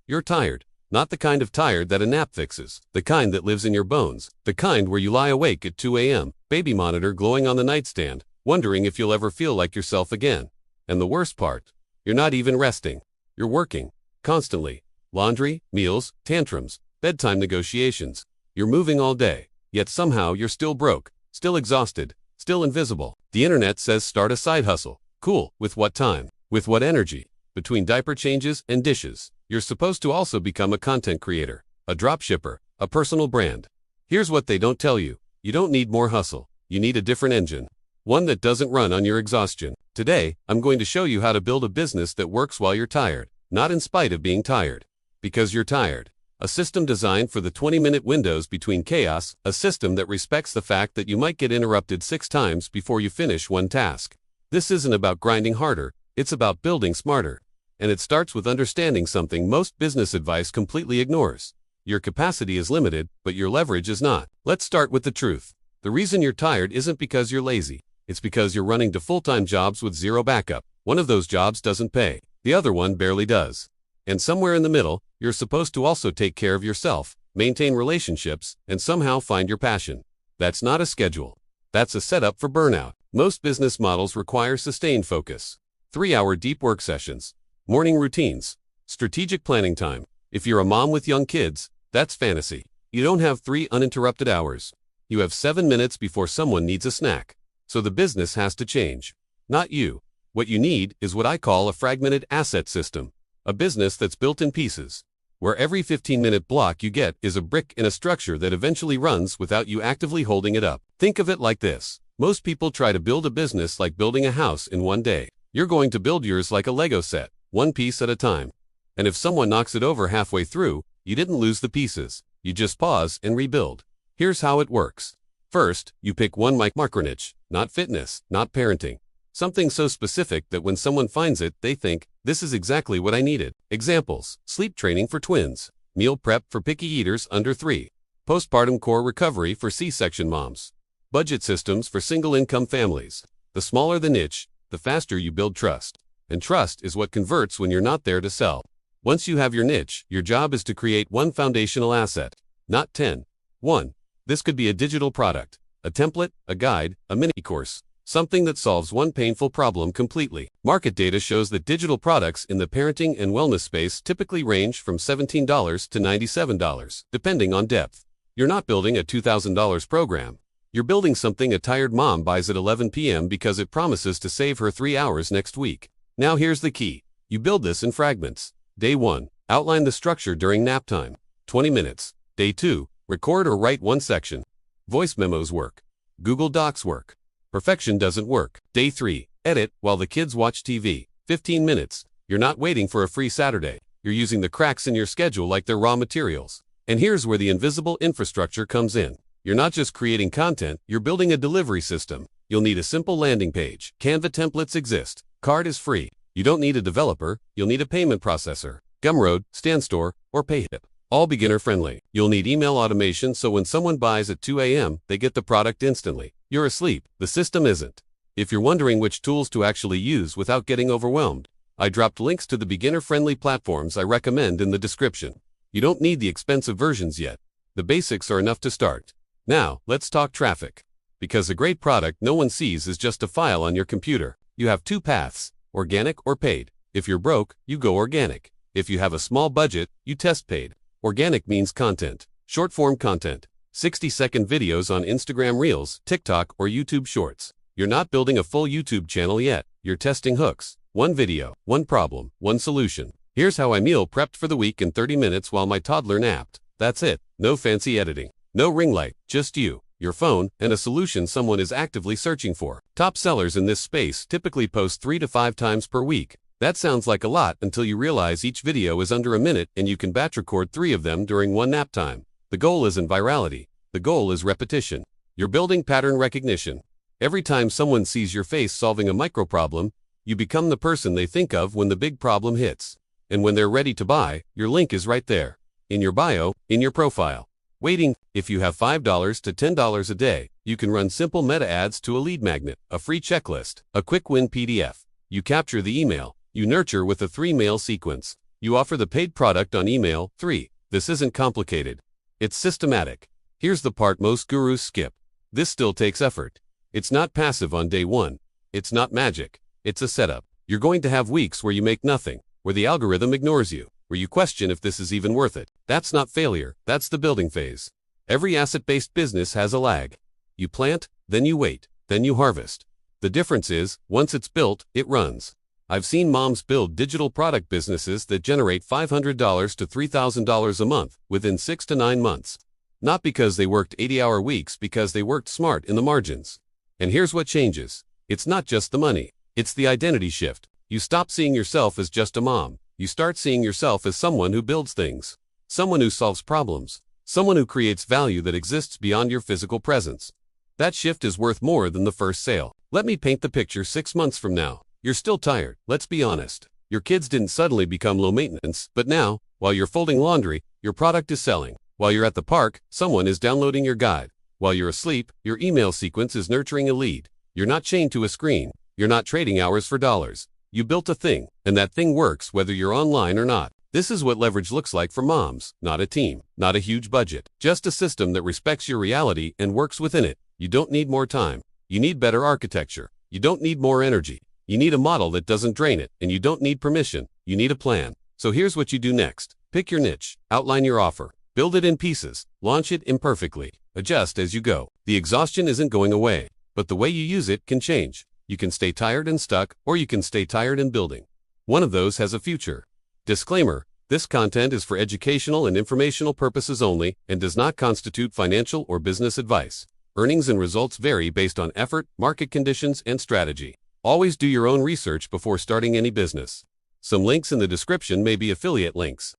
You're tired. Not the kind of tired that a nap fixes, the kind that lives in your bones, the kind where you lie awake at 2 a.m., baby monitor glowing on the nightstand, wondering if you'll ever feel like yourself again. And the worst part, you're not even resting. You're working, constantly. Laundry, meals, tantrums, bedtime negotiations. You're moving all day, yet somehow you're still broke, still exhausted, still invisible. The internet says start a side hustle. Cool, with what time? With what energy? Between diaper changes and dishes. You're supposed to also become a content creator, a dropshipper, a personal brand. Here's what they don't tell you. You don't need more hustle. You need a different engine. One that doesn't run on your exhaustion. Today, I'm going to show you how to build a business that works while you're tired, not in spite of being tired. Because you're tired. A system designed for the 20-minute windows between chaos, a system that respects the fact that you might get interrupted 6 times before you finish one task. This isn't about grinding harder, it's about building smarter. And it starts with understanding something most business advice completely ignores. Your capacity is limited, but your leverage is not. Let's start with the truth. The reason you're tired isn't because you're lazy. It's because you're running 2 full-time jobs with 0 backup. One of those jobs doesn't pay. The other one barely does. And somewhere in the middle, you're supposed to also take care of yourself, maintain relationships, and somehow find your passion. That's not a schedule. That's a setup for burnout. Most business models require sustained focus. 3-hour deep work sessions. Morning routines. Strategic planning time. If you're a mom with young kids, that's fantasy. You don't have 3 uninterrupted hours. You have 7 minutes before someone needs a snack. So the business has to change. Not you. What you need is what I call a fragmented asset system. A business that's built in pieces, where every 15-minute block you get is a brick in a structure that eventually runs without you actively holding it up. Think of it like this. Most people try to build a business like building a house in one day. You're going to build yours like a Lego set, one piece at a time. And if someone knocks it over halfway through, you didn't lose the pieces. You just pause and rebuild. Here's how it works. First, you pick one micro niche, not fitness, not parenting. Something so specific that when someone finds it, they think, this is exactly what I needed. Examples: sleep training for twins, meal prep for picky eaters under 3, postpartum core recovery for C-section moms, budget systems for single-income families. The smaller the niche, the faster you build trust. And trust is what converts when you're not there to sell. Once you have your niche, your job is to create one foundational asset, not 10. 1. This could be a digital product, a template, a guide, a mini course, something that solves one painful problem completely. Market data shows that digital products in the parenting and wellness space typically range from $17 to $97, depending on depth. You're not building a $2,000 program. You're building something a tired mom buys at 11 p.m. because it promises to save her 3 hours next week. Now here's the key. You build this in fragments. Day 1. Outline the structure during nap time. 20 minutes. Day 2. Record or write one section. Voice memos work. Google Docs work. Perfection doesn't work. Day 3. Edit while the kids watch TV. 15 minutes. You're not waiting for a free Saturday. You're using the cracks in your schedule like they're raw materials. And here's where the invisible infrastructure comes in. You're not just creating content, you're building a delivery system. You'll need a simple landing page. Canva templates exist. Card is free. You don't need a developer, you'll need a payment processor. Gumroad, StanStore, or Payhip. All beginner friendly. You'll need email automation so when someone buys at 2 a.m., they get the product instantly. You're asleep. The system isn't. If you're wondering which tools to actually use without getting overwhelmed, I dropped links to the beginner-friendly platforms I recommend in the description. You don't need the expensive versions yet. The basics are enough to start. Now, let's talk traffic. Because a great product no one sees is just a file on your computer. You have 2 paths, organic or paid. If you're broke, you go organic. If you have a small budget, you test paid. Organic means content, short-form content, 60-second videos on Instagram Reels, TikTok, or YouTube Shorts. You're not building a full YouTube channel yet. You're testing hooks. One video, one problem, one solution. Here's how I meal prepped for the week in 30 minutes while my toddler napped. That's it. No fancy editing. No ring light, just you, your phone, and a solution someone is actively searching for. Top sellers in this space typically post 3 to 5 times per week. That sounds like a lot until you realize each video is under a minute and you can batch record 3 of them during one nap time. The goal isn't virality. The goal is repetition. You're building pattern recognition. Every time someone sees your face solving a micro problem, you become the person they think of when the big problem hits. And when they're ready to buy, your link is right there. In your bio, in your profile. Waiting. If you have $5 to $10 a day, you can run simple meta ads to a lead magnet, a free checklist, a quick win PDF. You capture the email. You nurture with a 3-mail sequence. You offer the paid product on email. 3. This isn't complicated. It's systematic. Here's the part most gurus skip. This still takes effort. It's not passive on day one. It's not magic. It's a setup. You're going to have weeks where you make nothing, where the algorithm ignores you, where you question if this is even worth it. That's not failure, that's the building phase. Every asset-based business has a lag. You plant, then you wait, then you harvest. The difference is, once it's built, it runs. I've seen moms build digital product businesses that generate $500 to $3,000 a month within 6 to 9 months. Not because they worked 80-hour weeks, because they worked smart in the margins. And here's what changes. It's not just the money. It's the identity shift. You stop seeing yourself as just a mom. You start seeing yourself as someone who builds things. Someone who solves problems. Someone who creates value that exists beyond your physical presence. That shift is worth more than the first sale. Let me paint the picture 6 months from now. You're still tired, let's be honest. Your kids didn't suddenly become low maintenance, but now, while you're folding laundry, your product is selling. While you're at the park, someone is downloading your guide. While you're asleep, your email sequence is nurturing a lead. You're not chained to a screen. You're not trading hours for dollars. You built a thing, and that thing works whether you're online or not. This is what leverage looks like for moms, not a team, not a huge budget, just a system that respects your reality and works within it. You don't need more time. You need better architecture. You don't need more energy. You need a model that doesn't drain it, and you don't need permission. You need a plan. So here's what you do next. Pick your niche, outline your offer, build it in pieces, launch it imperfectly, adjust as you go. The exhaustion isn't going away, but the way you use it can change. You can stay tired and stuck, or you can stay tired and building. One of those has a future. Disclaimer: this content is for educational and informational purposes only and does not constitute financial or business advice. Earnings and results vary based on effort, market conditions, and strategy. Always do your own research before starting any business. Some links in the description may be affiliate links.